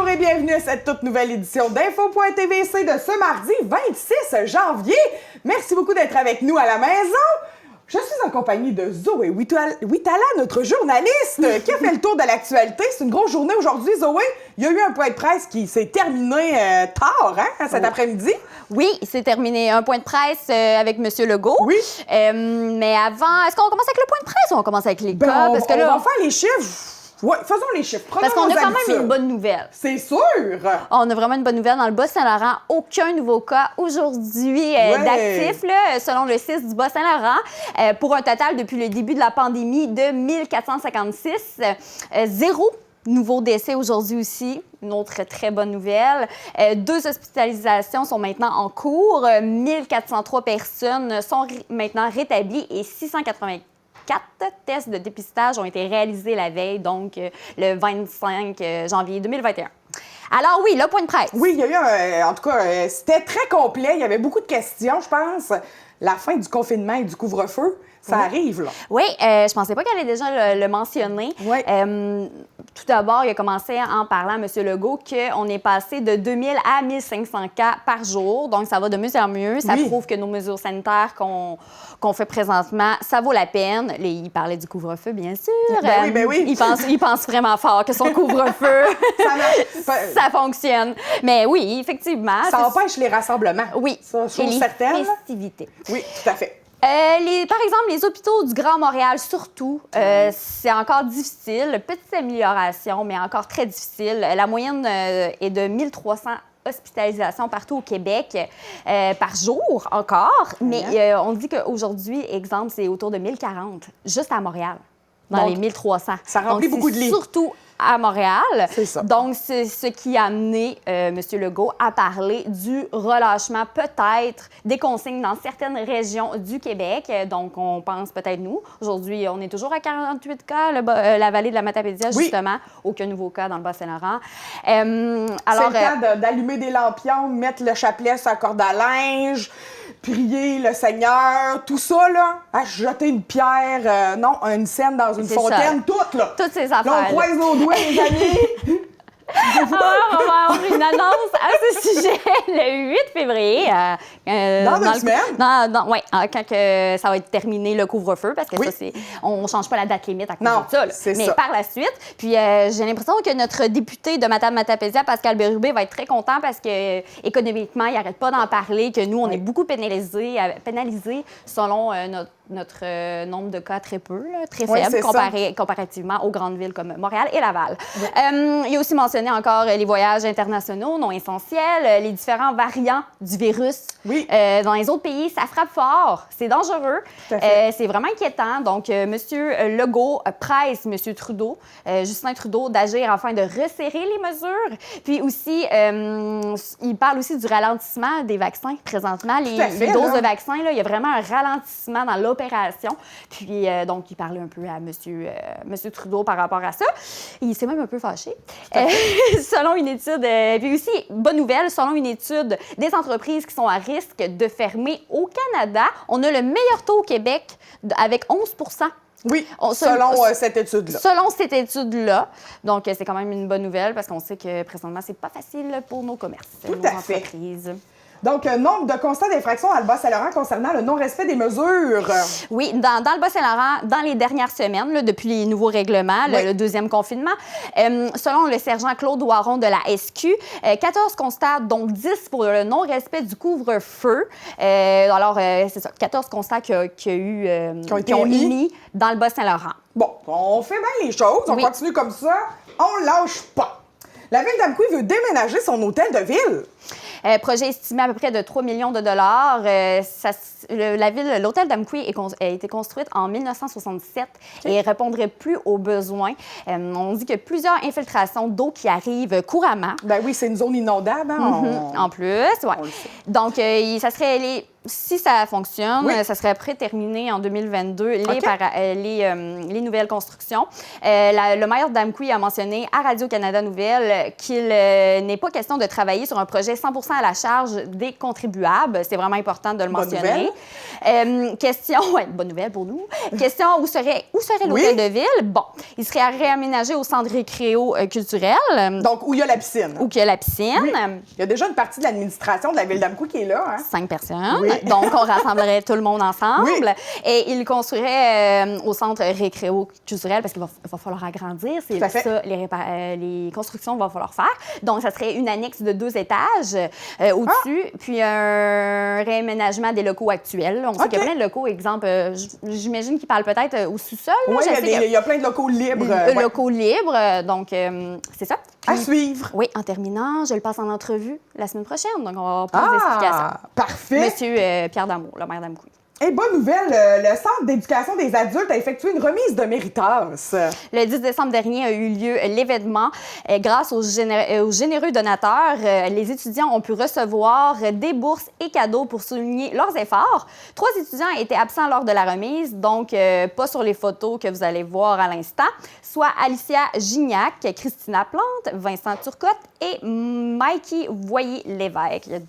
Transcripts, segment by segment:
et bienvenue à cette toute nouvelle édition d'Info.tvc de ce mardi 26 janvier. Merci beaucoup d'être avec nous à la maison. Je suis en compagnie de Zoé Witala, notre journaliste, qui a fait le tour de l'actualité. C'est une grosse journée aujourd'hui, Zoé. Il y a eu un point de presse qui s'est terminé tard, cet après-midi. Oui, c'est terminé. Un point de presse avec M. Legault. Oui. Mais avant, est-ce qu'on commence avec le point de presse ou on commence avec les cas? On va faire les chiffres. Oui, faisons les chiffres. Parce qu'on a quand même une bonne nouvelle. C'est sûr! On a vraiment une bonne nouvelle. Dans le Bas-Saint-Laurent, aucun nouveau cas aujourd'hui d'actifs, selon le CIS du Bas-Saint-Laurent, pour un total depuis le début de la pandémie de 1456. Zéro nouveau décès aujourd'hui aussi. Une autre très bonne nouvelle. 2 hospitalisations sont maintenant en cours. 1403 personnes sont maintenant rétablies et 684 tests de dépistage ont été réalisés la veille, donc le 25 janvier 2021. Alors oui, le point de presse. Oui, il y a eu en tout cas, c'était très complet. Il y avait beaucoup de questions, je pense. La fin du confinement et du couvre-feu, ça arrive, là. Oui, je pensais pas qu'elle allait déjà le mentionner. Oui. Tout d'abord, il a commencé en parlant, M. Legault, qu'on est passé de 2000 à 1500 cas par jour. Donc, ça va de mieux en mieux. Ça prouve que nos mesures sanitaires qu'on fait présentement, ça vaut la peine. Il parlait du couvre-feu, bien sûr. Ben oui. Il pense vraiment fort que son couvre-feu, ça fonctionne. Mais oui, effectivement. Ça empêche les rassemblements. Oui. Ça, chose certaine. Les festivités. Oui, tout à fait. Par exemple, les hôpitaux du Grand Montréal, surtout, c'est encore difficile. Petite amélioration, mais encore très difficile. La moyenne est de 1300 hospitalisations partout au Québec par jour encore. Mais on dit qu'aujourd'hui, exemple, c'est autour de 1040, juste à Montréal, dans les 1300. Ça remplit beaucoup de lits. Surtout à Montréal. C'est ça. Donc, c'est ce qui a amené M. Legault à parler du relâchement peut-être des consignes dans certaines régions du Québec. Donc, on pense peut-être nous. Aujourd'hui, on est toujours à 48 cas, la vallée de la Matapédia, justement. Aucun nouveau cas dans le Bas-Saint-Laurent. C'est le temps d'allumer des lampions, mettre le chapelet sur la corde à linge, prier le Seigneur, tout ça, là. Jeter une pierre, une scène dans une fontaine, tout, là. Toutes ces affaires. Là, on croise nos doigts, les amis. Alors, on va avoir une annonce à ce sujet le 8 février. Dans 2 semaines? Oui, quand ça va être terminé le couvre-feu, parce que ça, on ne change pas la date limite à cause de ça. Mais par la suite. Puis j'ai l'impression que notre député de Matapédia, Pascal Bérubé, va être très content parce que économiquement, il n'arrête pas d'en parler, que nous, on est beaucoup pénalisés selon notre nombre de cas très peu, très faible, comparativement aux grandes villes comme Montréal et Laval. Il a aussi mentionné encore les voyages internationaux non essentiels, les différents variants du virus. Oui. Dans les autres pays, ça frappe fort, c'est dangereux, c'est vraiment inquiétant. Donc, M. Legault presse M. Trudeau, Justin Trudeau, d'agir afin de resserrer les mesures. Puis aussi, il parle aussi du ralentissement des vaccins présentement. Les doses de vaccins, là, il y a vraiment un ralentissement dans l'opération. Puis, donc, il parlait un peu à M. Trudeau par rapport à ça. Il s'est même un peu fâché. Selon une étude, puis aussi, bonne nouvelle, selon une étude des entreprises qui sont à risque de fermer au Canada, on a le meilleur taux au Québec avec 11 Oui, selon cette étude-là. Selon cette étude-là. Donc, c'est quand même une bonne nouvelle parce qu'on sait que présentement, c'est pas facile pour nos commerces, nos entreprises. Donc, nombre de constats d'infraction dans le Bas-Saint-Laurent concernant le non-respect des mesures. Oui, dans le Bas-Saint-Laurent, dans les dernières semaines, là, depuis les nouveaux règlements, le deuxième confinement, selon le sergent Claude Waron de la SQ, 14 constats, dont 10 pour le non-respect du couvre-feu. C'est ça, 14 constats qui ont émis dans le Bas-Saint-Laurent. Bon, on fait bien les choses, on continue comme ça, on lâche pas. La ville d'Amqui veut déménager son hôtel de ville. Projet estimé à peu près de 3 millions de dollars. L'hôtel d'Amqui a été construite en 1967 et répondrait plus aux besoins. On dit qu'il y a plusieurs infiltrations d'eau qui arrivent couramment. Ben oui, c'est une zone inondable. En plus, oui. Donc, ça serait si ça fonctionne, Oui. ça serait prêt terminé en 2022, OK. les nouvelles constructions. Le maire d'Amqui a mentionné à Radio-Canada Nouvelles qu'il n'est pas question de travailler sur un projet 100% à la charge des contribuables. C'est vraiment important de le Bonne mentionner. Question, bonne nouvelle pour nous. Question, où serait l'hôtel de ville? Bon, il serait réaménagé au centre récréo-culturel. Donc, où il y a la piscine. Où qu'il y a la piscine. Oui. Il y a déjà une partie de l'administration de la ville d'Amqui qui est là. Hein? 5 personnes. Oui. Donc, on rassemblerait tout le monde ensemble. Oui. Et il construirait au centre récréo-culturel parce qu'il va falloir agrandir. C'est Tout à fait. ça, les constructions va falloir faire. Donc, ça serait une annexe de 2 étages au-dessus, puis un réaménagement des locaux actuels. On sait qu'il y a plein de locaux. Exemple, j'imagine qu'ils parlent peut-être au sous-sol. Oui, il y a plein de locaux libres. Locaux libres. Donc, c'est ça. À suivre. Oui, en terminant, je le passe en entrevue la semaine prochaine. Donc, on va avoir plus d'explications. Parfait. Monsieur Pierre Damour, le maire d'Amqui. Et bonne nouvelle, le Centre d'éducation des adultes a effectué une remise de méritas. Le 10 décembre dernier a eu lieu l'événement. Grâce aux généreux donateurs, les étudiants ont pu recevoir des bourses et cadeaux pour souligner leurs efforts. 3 étudiants étaient absents lors de la remise, donc pas sur les photos que vous allez voir à l'instant, soit Alicia Gignac, Christina Plante, Vincent Turcotte et Mikey Voyer-Lévesque.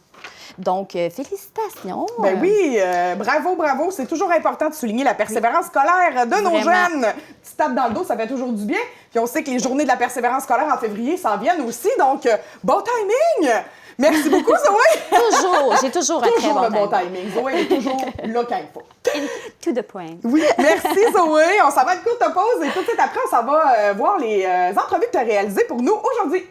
Donc, félicitations. Ben oui, bravo. C'est toujours important de souligner la persévérance scolaire de nos jeunes. Petite tape dans le dos, ça fait toujours du bien. Puis on sait que les journées de la persévérance scolaire en février s'en viennent aussi. Donc, bon timing! Merci beaucoup, Zoé! Toujours, j'ai toujours un très bon timing. Toujours le bon timing. Zoé est toujours là quand il faut. To the point. Oui, merci Zoé. On s'en va à une courte pause et tout de suite après, on s'en va voir les entrevues que tu as réalisées pour nous aujourd'hui.